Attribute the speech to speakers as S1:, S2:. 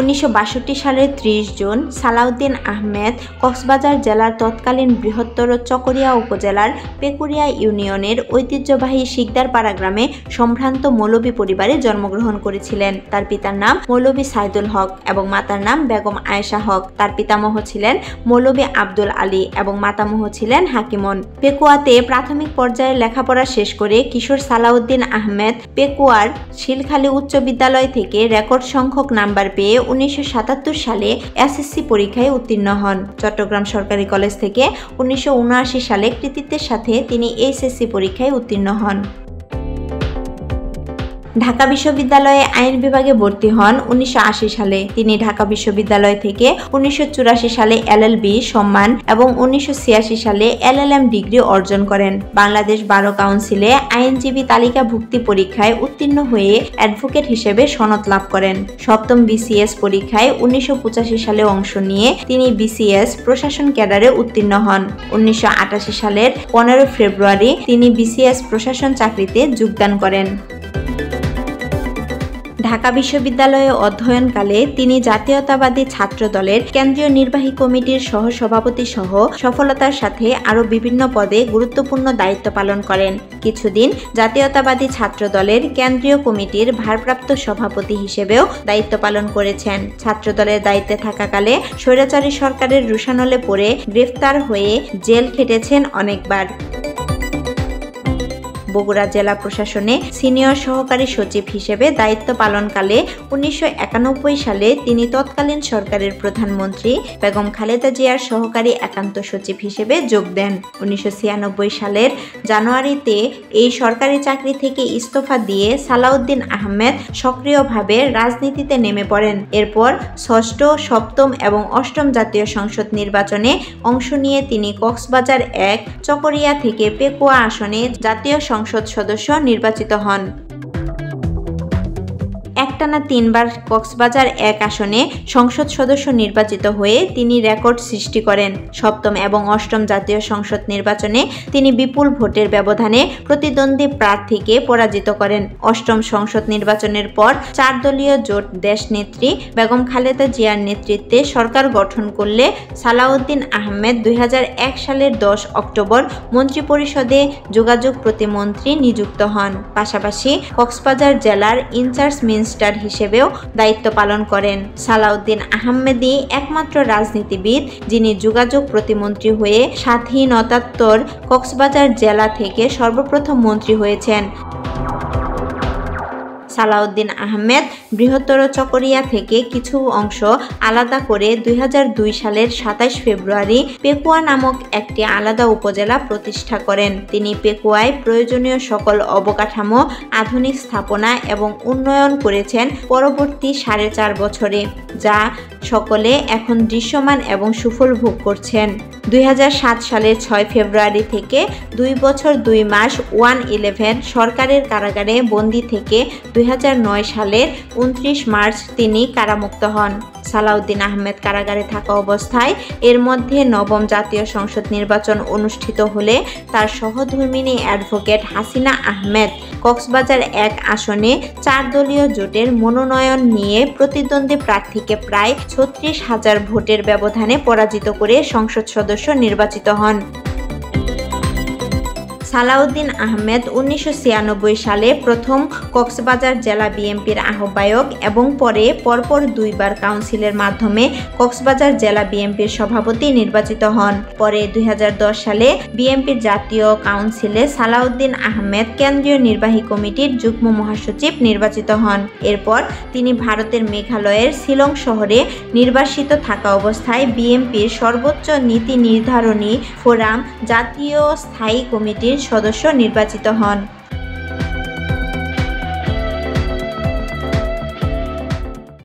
S1: 1962 সালের 30 জুন সালাউদ্দিন আহমেদ কক্সবাজার জেলার তৎকালীন বৃহত্তর চকরিয়া উপজেলার পেকুরিয়া ইউনিয়নের ঐতিহ্যবাহী শিকদারপাড়া গ্রামে সম্ভ্রান্ত মৌলভী পরিবারে জন্মগ্রহণ করেছিলেন। তার পিতার নাম মৌলভী সাইদুল হক এবং মাতার নাম বেগম আয়েশা হক। তার পিতামহ ছিলেন মৌলভী আব্দুল আলী এবং মাতামহ ছিলেন হাকিমন। পেকুয়াতে প্রাথমিক পর্যায়ে লেখাপড়া শেষ করে কিশোর সালাউদ্দিন আহমেদ পেকুয়ার শিলখালী উচ্চ বিদ্যালয় থেকে রেকর্ড সংখ্যক নাম্বার পেয়ে 1977 সালে এসএসসি পরীক্ষায় উত্তীর্ণ হন। চট্টগ্রাম সরকারি কলেজ থেকে 1979 সালে কৃতিত্বের সাথে তিনি এইচএসসি পরীক্ষায় উত্তীর্ণ হন। ঢাকা বিশ্ববিদ্যালয়ে আইন বিভাগে ভর্তি হন 1980 সালে। তিনি ঢাকা বিশ্ববিদ্যালয় থেকে 1984 সালে এলএলবি সম্মান এবং 1986 সালে এলএলএম ডিগ্রি অর্জন করেন। বাংলাদেশ বার কাউন্সিলে আইনজীবী তালিকাভুক্তি পরীক্ষায় উত্তীর্ণ হয়ে অ্যাডভোকেট হিসেবে সনদ লাভ করেন। সপ্তম বিসিএস পরীক্ষায় 1985 সালে অংশ নিয়ে তিনি বিসিএস প্রশাসন ক্যাডারে উত্তীর্ণ হন। 1988 সালের 15 ফেব্রুয়ারি তিনি বিসিএস প্রশাসন চাকরিতে যোগদান করেন। ঢাকা বিশ্ববিদ্যালয়ে অধ্যয়নকালে তিনি জাতীয়তাবাদী ছাত্র দলের কেন্দ্রীয় নির্বাহী কমিটির সহসভাপতি সহ সফলতার সাথে আরও বিভিন্ন পদে গুরুত্বপূর্ণ দায়িত্ব পালন করেন। কিছুদিন জাতীয়তাবাদী ছাত্র দলের কেন্দ্রীয় কমিটির ভারপ্রাপ্ত সভাপতি হিসেবেও দায়িত্ব পালন করেছেন। ছাত্র দলের দায়িত্বে থাকাকালে স্বৈরাচারী সরকারের রুশানলে পড়ে গ্রেফতার হয়ে জেল খেটেছেন অনেকবার। বগুড়া জেলা প্রশাসনে সিনিয়র সহকারী সচিব হিসেবে দায়িত্ব পালনকালে 1991 সালে তিনি তৎকালীন সরকারের প্রধানমন্ত্রী বেগম খালেদা জিয়ার সহকারী একান্ত সচিব হিসেবে যোগ দেন। 1996 সালের জানুয়ারিতে এই সরকারি চাকরি থেকে ইস্তফা দিয়ে সালাউদ্দিন আহমেদ সক্রিয়ভাবে রাজনীতিতে নেমে পড়েন। এরপর ষষ্ঠ, সপ্তম এবং অষ্টম জাতীয় সংসদ নির্বাচনে অংশ নিয়ে তিনি কক্সবাজার 1 চকরিয়া থেকে পেকুয়া আসনে জাতীয় সংসদ সদস্য নির্বাচিত হন। একটানা 3 বার কক্সবাজার 1 আসনে সংসদ সদস্য নির্বাচিত হয়ে তিনি রেকর্ড সৃষ্টি করেন। সপ্তম এবং অষ্টম জাতীয় সংসদ নির্বাচনে তিনি বিপুল ভোটের ব্যবধানে প্রতিদ্বন্দ্বী প্রার্থীকে পরাজিত করেন। অষ্টম সংসদ নির্বাচনের পর 4 দলীয় জোট দেশনেত্রী বেগম খালেদা জিয়ার নেতৃত্বে সরকার গঠন করলে সালাউদ্দিন আহমেদ 2001 সালের 10 অক্টোবর মন্ত্রিপরিষদে যোগাযোগ প্রতিমন্ত্রী নিযুক্ত হন। পাশাপাশি কক্সবাজার জেলার ইনচার্জ মিনিস্টার হিসেবেও দায়িত্ব পালন করেন। সালাউদ্দিন আহমেদই একমাত্র রাজনীতিবিদ যিনি যোগাযোগ প্রতিমন্ত্রী হয়ে স্বাধীনতাত্তর কক্সবাজার জেলা থেকে সর্বপ্রথম মন্ত্রী হয়েছেন। সালাউদ্দিন আহমেদ বৃহত্তর চকরিয়া থেকে কিছু অংশ আলাদা করে 2002 সালের 27 ফেব্রুয়ারি পেকুয়া নামক একটি আলাদা উপজেলা প্রতিষ্ঠা করেন। তিনি পেকুয়ায় প্রয়োজনীয় সকল অবকাঠামো, আধুনিক স্থাপনা এবং উন্নয়ন করেছেন পরবর্তী 4.5 বছরে, যা সকলে এখন দৃশ্যমান এবং সুফল ভোগ করছেন। 2007 সালের 6 ফেব্রুয়ারি থেকে 2 বছর 2 মাস 111 সরকারের কারাগারে বন্দী থেকে 2009 সালের 29 মার্চ তিনি কারামুক্ত হন। সালাউদ্দিন আহমেদ কারাগারে থাকা অবস্থায় এর মধ্যে নবম জাতীয় সংসদ নির্বাচন অনুষ্ঠিত হলে তার সহধর্মিণী অ্যাডভোকেট হাসিনা আহমেদ কক্সবাজার 1 আসনে 4 দলীয় জোটের মনোনয়ন নিয়ে প্রতিদ্বন্দ্বী প্রার্থীকে প্রায় 36,000 ভোটের ব্যবধানে পরাজিত করে সংসদ সদস্য নির্বাচিত হন। সালাউদ্দিন আহমেদ 1996 সালে প্রথম কক্সবাজার জেলা বিএনপির আহ্বায়ক এবং পরে পরপর 2 বার কাউন্সিলের মাধ্যমে কক্সবাজার জেলা বিএনপির সভাপতি নির্বাচিত হন। পরে 2010 সালে বিএনপির জাতীয় কাউন্সিলে সালাউদ্দিন আহমেদ কেন্দ্রীয় নির্বাহী কমিটির যুগ্ম মহাসচিব নির্বাচিত হন। এরপর তিনি ভারতের মেঘালয়ের শিলং শহরে নির্বাসিত থাকা অবস্থায় বিএনপির সর্বোচ্চ নীতি নির্ধারণী ফোরাম জাতীয় স্থায়ী কমিটির সদস্য নির্বাচিত হন।